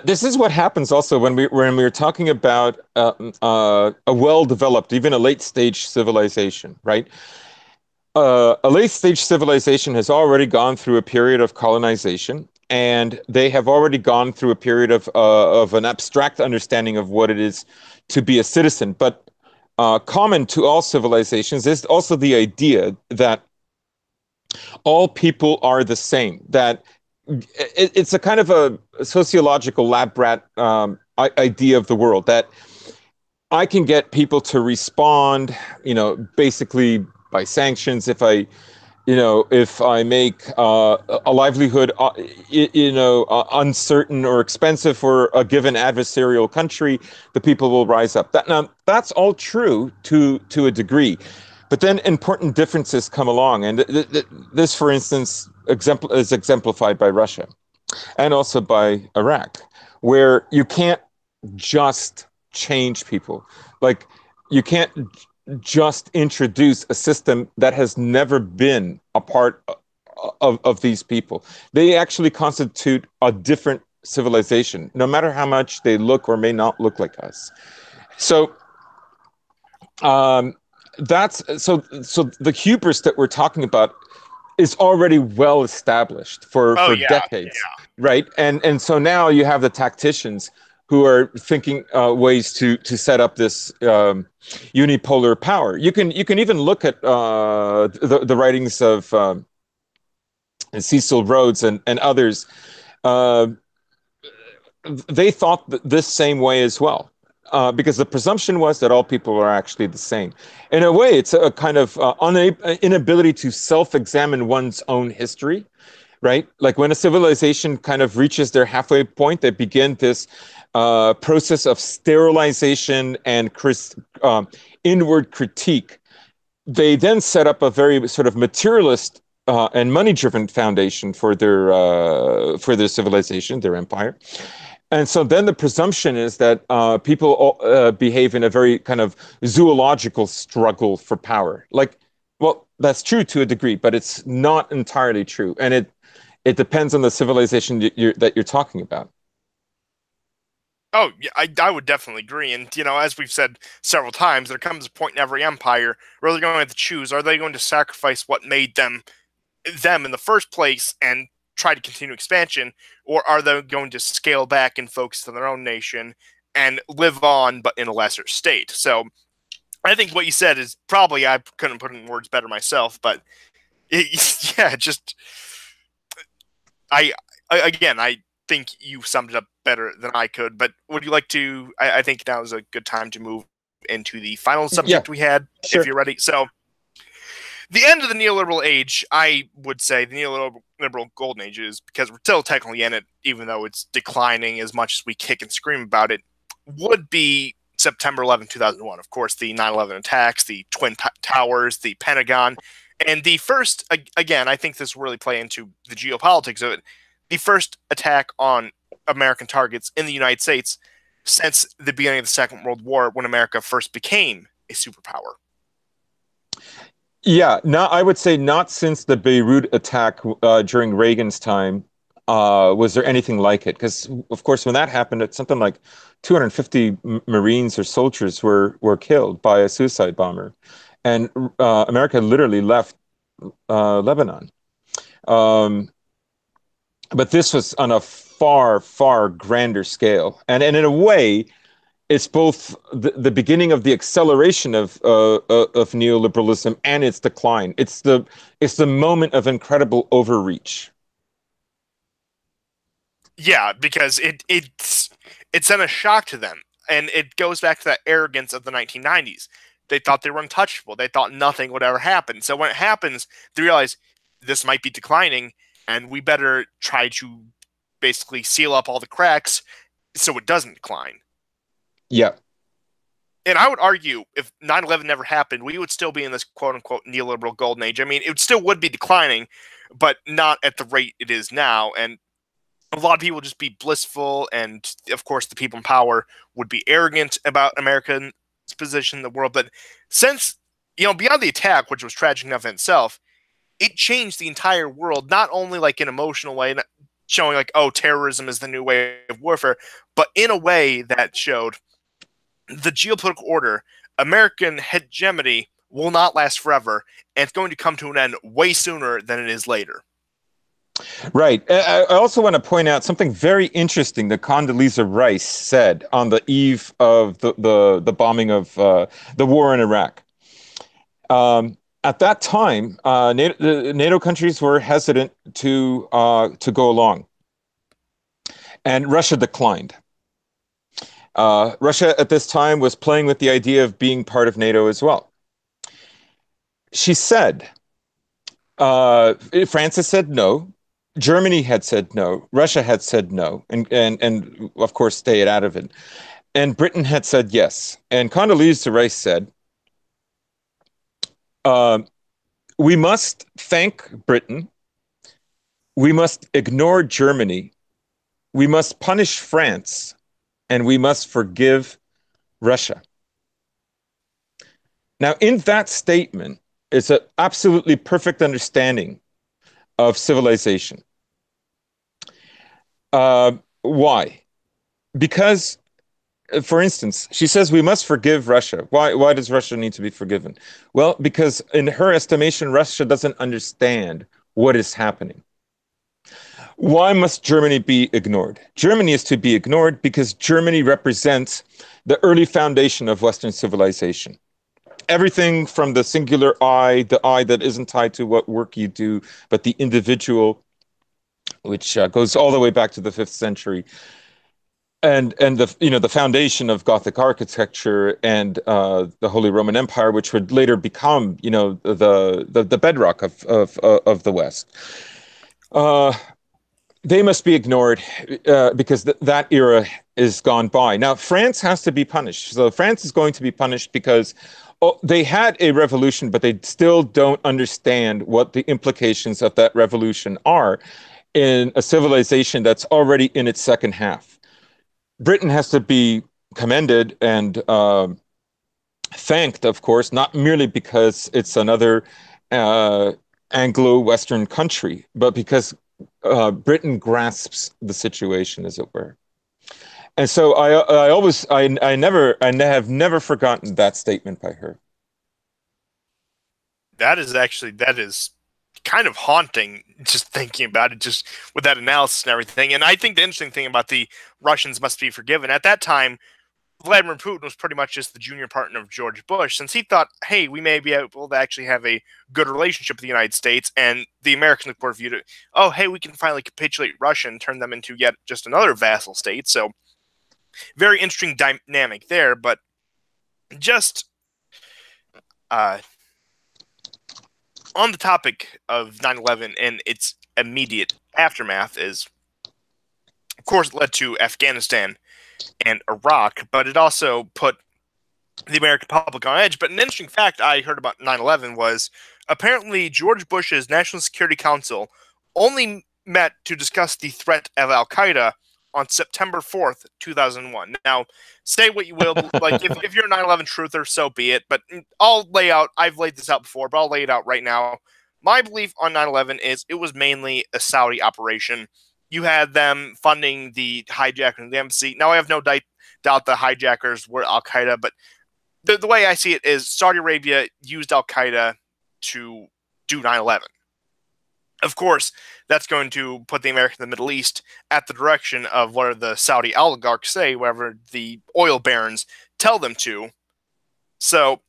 B: this is what happens also when we're talking about a well-developed, even a late-stage civilization, right? A late-stage civilization has already gone through a period of colonization, and they have already gone through a period of an abstract understanding of what it is to be a citizen. But common to all civilizations is also the idea that all people are the same. That it's a kind of a sociological lab rat idea of the world, that I can get people to respond, basically by sanctions if I make a livelihood, uncertain or expensive for a given adversarial country, the people will rise up. Now, that's all true to a degree, but then important differences come along, and this, for instance, is exemplified by Russia and also by Iraq, where you can't just change people. Like, you can't just introduce a system that has never been a part of these people. They actually constitute a different civilization, no matter how much they look or may not look like us. So um, so the hubris that we're talking about is already well established
A: Oh
B: for
A: yeah,
B: decades, right? And so now you have the tacticians who are thinking ways to set up this unipolar power. You can even look at the writings of Cecil Rhodes and others. Uh, they thought this same way as well. Because the presumption was that all people are actually the same. In a way, it's a kind of inability to self-examine one's own history, right? Like when a civilization kind of reaches their halfway point, they begin this process of sterilization and inward critique. They then set up a very sort of materialist and money-driven foundation for their civilization, their empire. And so then the presumption is that people behave in a very kind of zoological struggle for power. Like, well, that's true to a degree, but it's not entirely true, and it depends on the civilization that you're talking about.
A: Oh, yeah, I would definitely agree. And, as we've said several times, there comes a point in every empire where they're going to have to choose. Are they going to sacrifice what made them in the first place and try to continue expansion, or are they going to scale back and focus on their own nation and live on, but in a lesser state? So I think what you said is probably, I couldn't put it in words better myself, but yeah, just again, I think you summed it up better than I could. But would you like to? I think now is a good time to move into the final
B: Yeah,
A: subject we had,
B: sure.
A: if you're ready. So, the end of the neoliberal age, I would say the neoliberal golden age is, because we're still technically in it, even though it's declining as much as we kick and scream about it, would be September 11th, 2001. Of course, the 9/11 attacks, the Twin Towers, the Pentagon, and the first, again, I think this will really play into the geopolitics of it. the first attack on American targets in the United States since the beginning of the Second World War, when America first became a superpower.
B: Yeah, not, I would say not since the Beirut attack during Reagan's time was there anything like it. Because, of course, when that happened, it's something like 250 Marines or soldiers were killed by a suicide bomber. And America literally left Lebanon. Um, but this was on a far, far grander scale. And in a way, it's both the beginning of the acceleration of neoliberalism and its decline. It's the moment of incredible overreach.
A: Yeah, because it sent a shock to them, and it goes back to that arrogance of the 1990s. They thought they were untouchable. They thought nothing would ever happen. So when it happens, they realize this might be declining, and we better try to basically seal up all the cracks so it doesn't decline.
B: Yeah,
A: And I would argue if 9/11 never happened, we would still be in this quote unquote neoliberal golden age. I mean, it still would be declining, but not at the rate it is now. And a lot of people would just be blissful, and of course the people in power would be arrogant about America's position in the world. But since, beyond the attack, which was tragic enough in itself, it changed the entire world, not only like in an emotional way, showing like, oh, terrorism is the new way of warfare, but in a way that showed the geopolitical order, American hegemony will not last forever, and it's going to come to an end way sooner than it is later.
B: right. I also want to point out something very interesting that Condoleezza Rice said on the eve of the bombing of the war in Iraq. At that time, NATO countries were hesitant to go along, and Russia declined. Russia at this time was playing with the idea of being part of NATO as well. She said, France had said no, Germany had said no, Russia had said no, and of course stayed out of it. And Britain had said yes. And Condoleezza Rice said, uh, we must thank Britain, we must ignore Germany, we must punish France, and we must forgive Russia. Now, in that statement, it's an absolutely perfect understanding of civilization. Why? Because, for instance, she says we must forgive Russia. Why does Russia need to be forgiven? Well, because in her estimation, Russia doesn't understand what is happening. Why must Germany be ignored? Germany is to be ignored because Germany represents the early foundation of Western civilization. Everything from the singular I, the I that isn't tied to what work you do, but the individual, which goes all the way back to the 5th century, and the foundation of Gothic architecture and the Holy Roman Empire, which would later become the bedrock of the West. Uh, they must be ignored because that era is gone by. Now, France has to be punished. So France is going to be punished because they had a revolution, but they still don't understand what the implications of that revolution are in a civilization that's already in its second half. Britain has to be commended and thanked, of course, not merely because it's another uh, Anglo-Western country, but because Britain grasps the situation, as it were. And so I have never forgotten that statement by her.
A: That is kind of haunting, just thinking about it, just with that analysis and everything. And I think the interesting thing about the Russians must be forgiven, at that time Vladimir Putin was pretty much just the junior partner of George Bush, since he thought, hey, we may be able to actually have a good relationship with the United States, and the Americans were viewed it, oh, hey, we can finally capitulate Russia and turn them into yet just another vassal state. So very interesting dynamic there. But just uh, on the topic of 9/11 and its immediate aftermath is, of course, it led to Afghanistan and Iraq, but it also put the American public on edge. But an interesting fact I heard about 9/11 was apparently George Bush's National Security Council only met to discuss the threat of Al Qaeda on September 4th, 2001. Now, say what you will, like if you're a 9/11 truther, so be it. But I've laid this out before, but I'll lay it out right now. My belief on 9/11 is it was mainly a Saudi operation. You had them funding the hijacking of the embassy. Now, I have no doubt the hijackers were Al Qaeda, but the way I see it is Saudi Arabia used Al Qaeda to do 9/11. Of course, that's going to put the America and the Middle East at the direction of what the Saudi oligarchs say, wherever the oil barons tell them to. So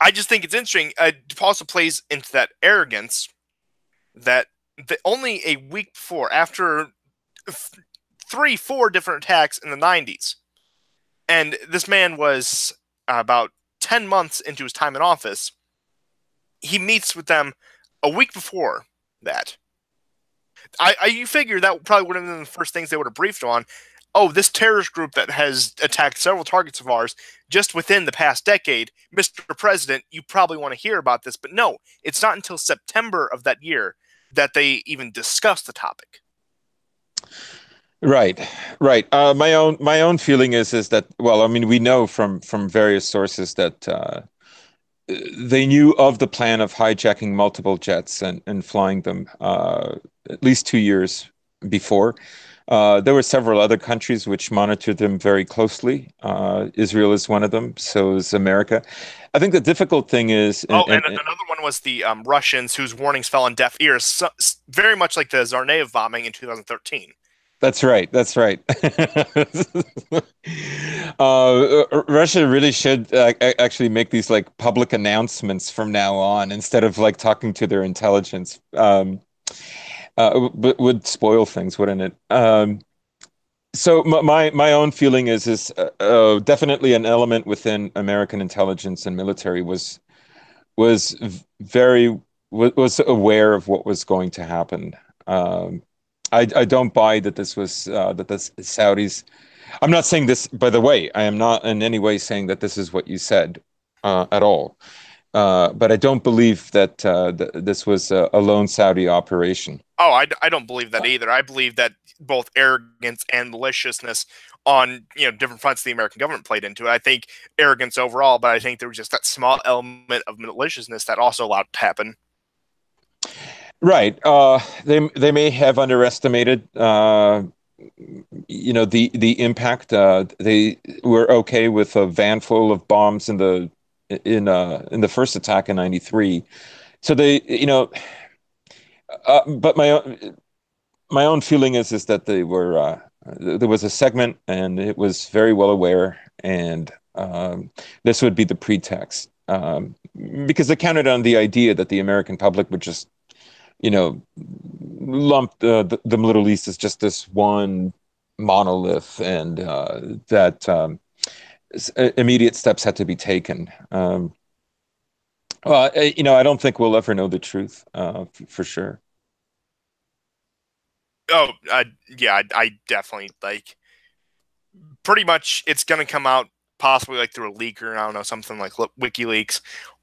A: I just think it's interesting. It also plays into that arrogance that only a week before, after three, four different attacks in the 90s, and this man was about 10 months into his time in office, he meets with them a week before that. You figure that probably would have been the first things they would have briefed on. Oh, this terrorist group that has attacked several targets of ours just within the past decade, Mr. President, you probably want to hear about this. But no, it's not until September of that year that they even discuss the topic.
B: Right, right. My own feeling is that, well, I mean, we know from various sources that they knew of the plan of hijacking multiple jets and flying them at least 2 years before. There were several other countries which monitored them very closely. Israel is one of them, so is America. I think the difficult thing is,
A: Oh, and another one was the Russians, whose warnings fell on deaf ears, very much like the Zarnaev bombing in 2013.
B: that's right, that's right. Russia really should actually make these like public announcements from now on instead of like talking to their intelligence. Would spoil things, wouldn't it? So my own feeling is definitely an element within American intelligence and military was very was aware of what was going to happen. Um, I don't buy that this was that the Saudis. I'm not saying this, by the way. I am not in any way saying that this is what you said at all. But I don't believe that this was a lone Saudi operation.
A: Oh, I don't believe that either. I believe that both arrogance and maliciousness on different fronts of the American government played into it. I think arrogance overall, but I think there was just that small element of maliciousness that also allowed it to happen.
B: Right. They may have underestimated the impact. They were okay with a van full of bombs in the first attack in '93. So but my own feeling is that they were there was a segment, and it was very well aware, and this would be the pretext, because they counted on the idea that the American public would just lump the Middle East as just this one monolith, and that immediate steps had to be taken. Well, I don't think we'll ever know the truth for sure.
A: Oh, yeah, I definitely like. Pretty much, it's going to come out possibly like through a leak, or I don't know, something like WikiLeaks,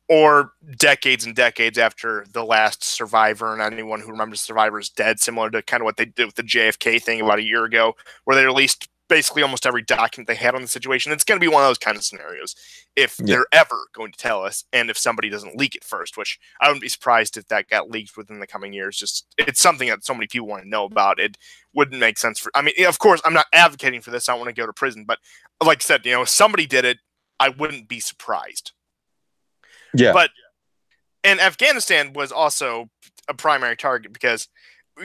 A: or decades and decades after the last survivor, and anyone who remembers the survivor is dead, similar to kind of what they did with the JFK thing about a year ago, where they released basically almost every document they had on the situation. It's going to be one of those kind of scenarios if
B: Yeah.
A: they're ever going to tell us, and if somebody doesn't leak it first, which I wouldn't be surprised if that got leaked within the coming years. Just it's something that so many people want to know about. It wouldn't make sense for. I mean, of course, I'm not advocating for this. I don't want to go to prison, but like I said, if somebody did it, I wouldn't be surprised.
B: Yeah.
A: But and Afghanistan was also a primary target because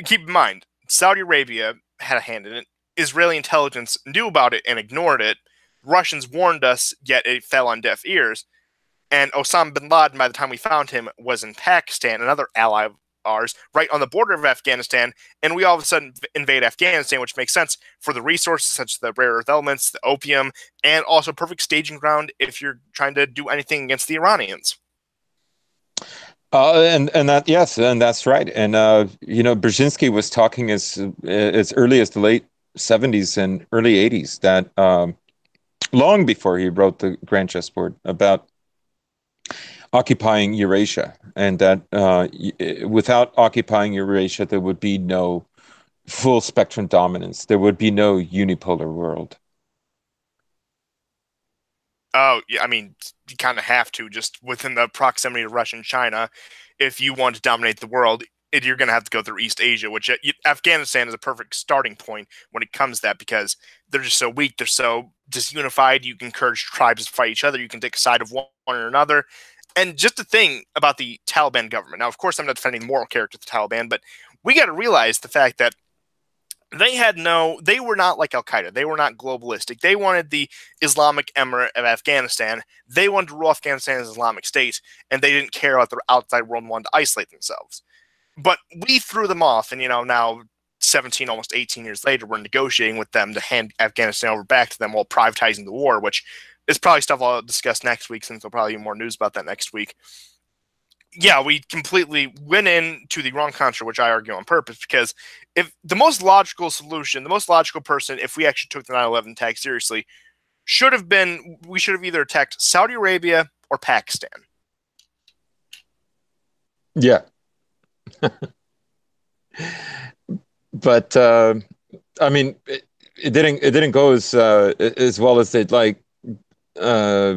A: keep in mind, Saudi Arabia had a hand in it. Israeli intelligence knew about it and ignored it. Russians warned us, yet it fell on deaf ears. And Osama bin Laden, by the time we found him, was in Pakistan, another ally of ours, right on the border of Afghanistan. And we all of a sudden invade Afghanistan, which makes sense for the resources such as the rare earth elements, the opium, and also perfect staging ground if you're trying to do anything against the Iranians.
B: And that, yes, and that's right. And Brzezinski was talking as early as the late '70s and early '80s, that long before he wrote the Grand Chessboard, about occupying Eurasia, and that without occupying Eurasia, there would be no full spectrum dominance. There would be no unipolar world.
A: Oh, yeah, I mean, you kind of have to just within the proximity to Russia and China. If you want to dominate the world, you're going to have to go through East Asia, which Afghanistan is a perfect starting point when it comes to that because they're just so weak. They're so disunified. You can encourage tribes to fight each other. You can take a side of one or another. And just the thing about the Taliban government. Now, of course, I'm not defending the moral character of the Taliban, but we got to realize the fact that they were not like Al Qaeda. They were not globalistic. They wanted the Islamic Emirate of Afghanistan. They wanted to rule Afghanistan as Islamic State, and they didn't care about the outside world and wanted to isolate themselves. But we threw them off, and now 17, almost 18 years later, we're negotiating with them to hand Afghanistan over back to them while privatizing the war, which is probably stuff I'll discuss next week since there'll probably be more news about that next week. Yeah, we completely went into the wrong country, which I argue on purpose, because if the most logical solution, the most logical person, if we actually took the 9/11 attack seriously, we should have either attacked Saudi Arabia or Pakistan.
B: Yeah, but I mean, it didn't go as well as they'd like. Uh,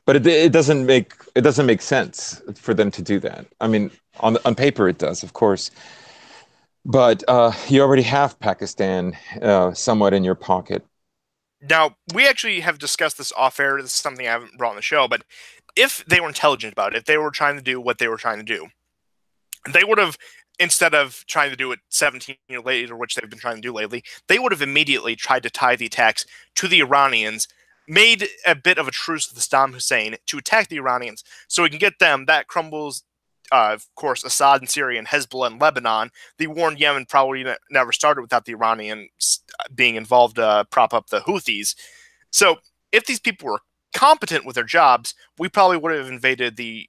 B: but it doesn't make sense for them to do that. I mean, on paper it does, of course, but you already have Pakistan somewhat in your pocket.
A: Now, we actually have discussed this off air. This is something I haven't brought on the show, but if they were intelligent about it, if they were trying to do what they were trying to do, they would have, instead of trying to do it 17 years later, which they've been trying to do lately, they would have immediately tried to tie the attacks to the Iranians, made a bit of a truce with Saddam Hussein to attack the Iranians so we can get them. That crumbles, of course, Assad in Syria and Hezbollah in Lebanon. The war in Yemen probably never started without the Iranians being involved to prop up the Houthis. So if these people were competent with their jobs, we probably would have invaded the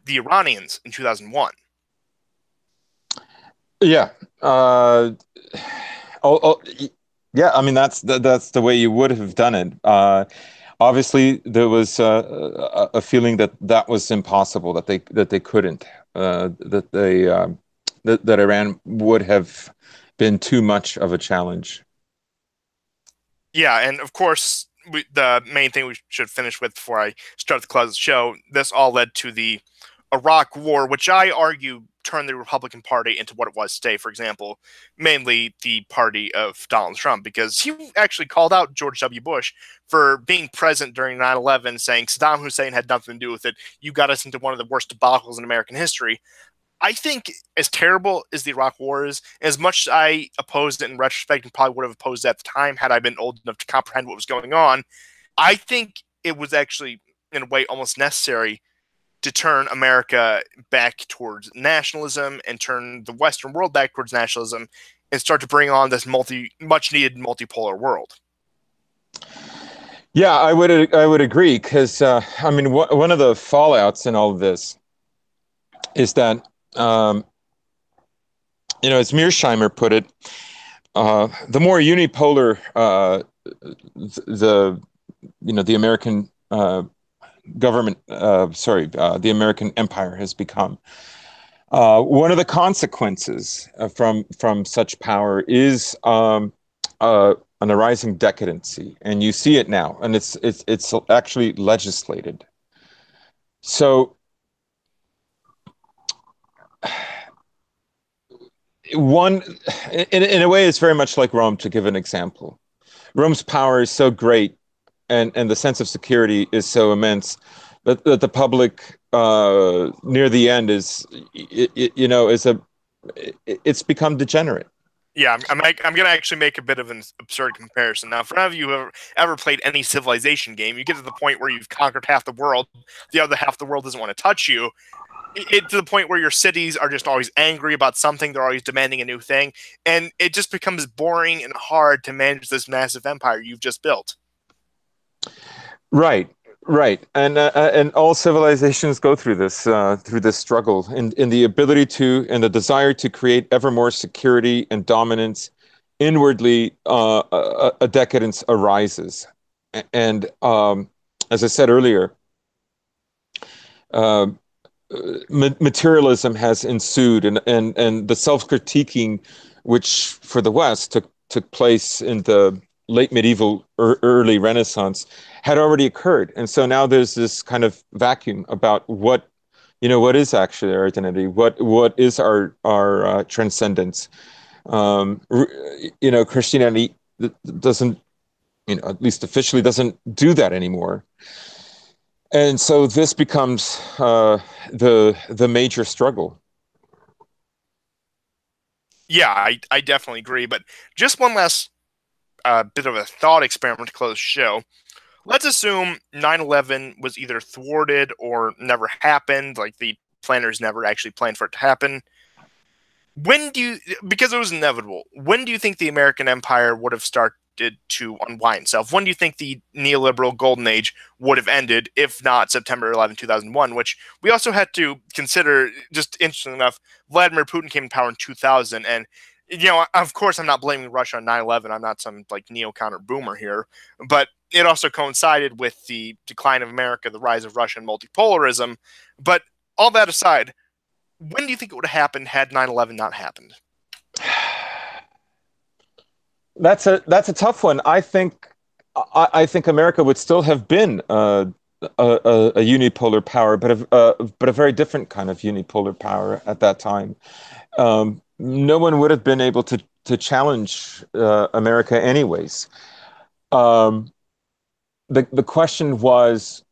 A: Iranians in 2001.
B: Yeah. Oh, yeah. I mean, that's the way you would have done it. Obviously, there was a feeling that that was impossible, that they couldn't, that Iran would have been too much of a challenge.
A: Yeah, and of course, the main thing we should finish with before I start the close of the show, this all led to the Iraq War, which I argue turned the Republican Party into what it was today. For example, mainly the party of Donald Trump, because he actually called out George W. Bush for being present during 9/11, saying Saddam Hussein had nothing to do with it. You got us into one of the worst debacles in American history. I think as terrible as the Iraq War is, as much as I opposed it in retrospect and probably would have opposed it at the time had I been old enough to comprehend what was going on, I think it was actually, in a way, almost necessary to turn America back towards nationalism and turn the Western world back towards nationalism and start to bring on this much needed multipolar world.
B: Yeah, I would agree because I mean one of the fallouts in all of this is that um, as Mearsheimer put it, the more unipolar the the American government, the American empire has become. One of the consequences from such power is an arising decadency, and you see it now, and it's actually legislated. So one, in a way, it's very much like Rome. To give an example, Rome's power is so great, and the sense of security is so immense that the public near the end it's become degenerate.
A: Yeah, I'm going to actually make a bit of an absurd comparison. Now, for any of you who have ever played any civilization game, you get to the point where you've conquered half the world, the other half of the world doesn't want to touch you. To the point where your cities are just always angry about something, they're always demanding a new thing, and it just becomes boring and hard to manage this massive empire you've just built.
B: Right, right, and all civilizations go through this struggle, in the ability to and the desire to create ever more security and dominance. Inwardly, a decadence arises, and as I said earlier, uh, materialism has ensued, and the self-critiquing, which for the West took place in the late medieval, early Renaissance, had already occurred, and so now there's this kind of vacuum about what is actually our identity, what is our transcendence. Christianity doesn't, at least officially, doesn't do that anymore. And so this becomes the major struggle.
A: Yeah, I definitely agree. But just one last bit of a thought experiment to close the show. Let's assume 9/11 was either thwarted or never happened, like the planners never actually planned for it to happen. When do you, because it was inevitable, when do you think the American empire would have started to unwind itself? When do you think the neoliberal golden age would have ended, if not September 11, 2001, which we also had to consider, just interesting enough, Vladimir Putin came to power in 2000. And, of course, I'm not blaming Russia on 9/11. I'm not some like neocon or boomer here. But it also coincided with the decline of America, the rise of Russian multipolarism. But all that aside, when do you think it would have happened had 9/11 not happened?
B: That's a tough one. I think America would still have been a unipolar power, but a very different kind of unipolar power at that time. No one would have been able to challenge America anyways. Um, the question was,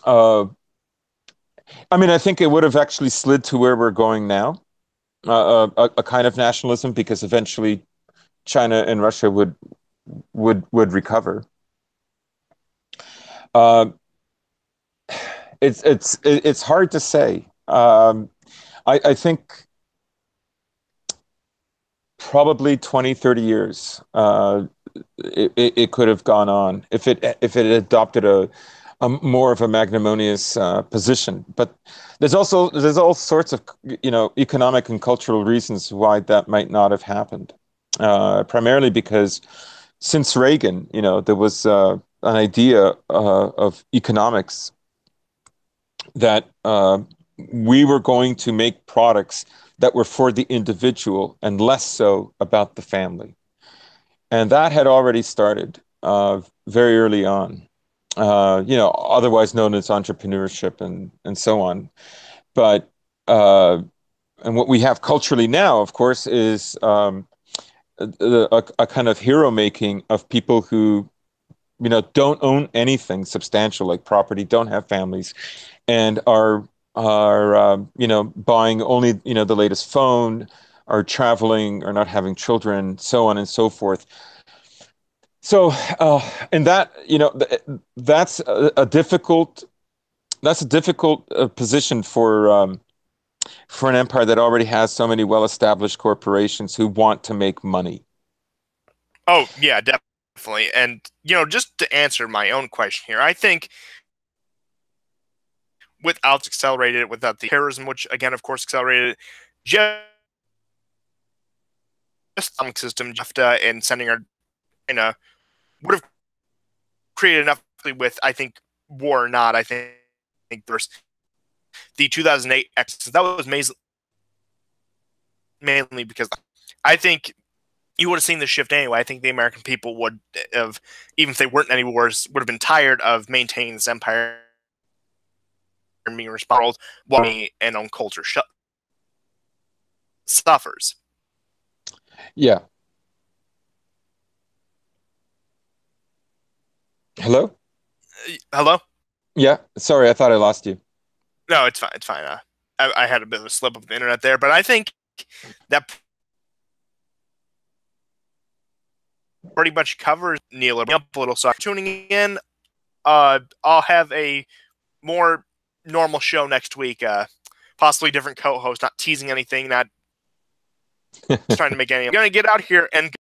B: uh, I mean, I think it would have actually slid to where we're going now, a kind of nationalism, because eventually China and Russia would recover. Uh, it's hard to say. I think probably 20, 30 years. It could have gone on if it adopted a more of a magnanimous position. But there's all sorts of economic and cultural reasons why that might not have happened. Primarily because since Reagan, there was an idea of economics that we were going to make products that were for the individual and less so about the family. And that had already started very early on, otherwise known as entrepreneurship and so on. But and what we have culturally now, of course, is a kind of hero making of people who don't own anything substantial like property, don't have families, and are buying only the latest phone, are traveling, are not having children, so on and so forth. So, and that that's a difficult position for an empire that already has so many well-established corporations who want to make money.
A: Oh, yeah, definitely. And, just to answer my own question here, I think without accelerated, without the terrorism, which again, of course, accelerated it, just the system, JEFTA, and sending our China would have created enough with, I think, war or not. I think there's the 2008 exits. That was mainly because I think you would have seen the shift anyway. I think the American people would have, even if they weren't any wars, would have been tired of maintaining this empire and being responsible while and on culture suffers.
B: Yeah. Hello?
A: Hello?
B: Yeah. Sorry, I thought I lost you.
A: No, it's fine. It's fine. I had a bit of a slip of the internet there, but I think that pretty much covers neoliberalism a little. So tuning in. I'll have a more normal show next week. Possibly different co-host, not teasing anything, not trying to make any. I'm gonna get out here and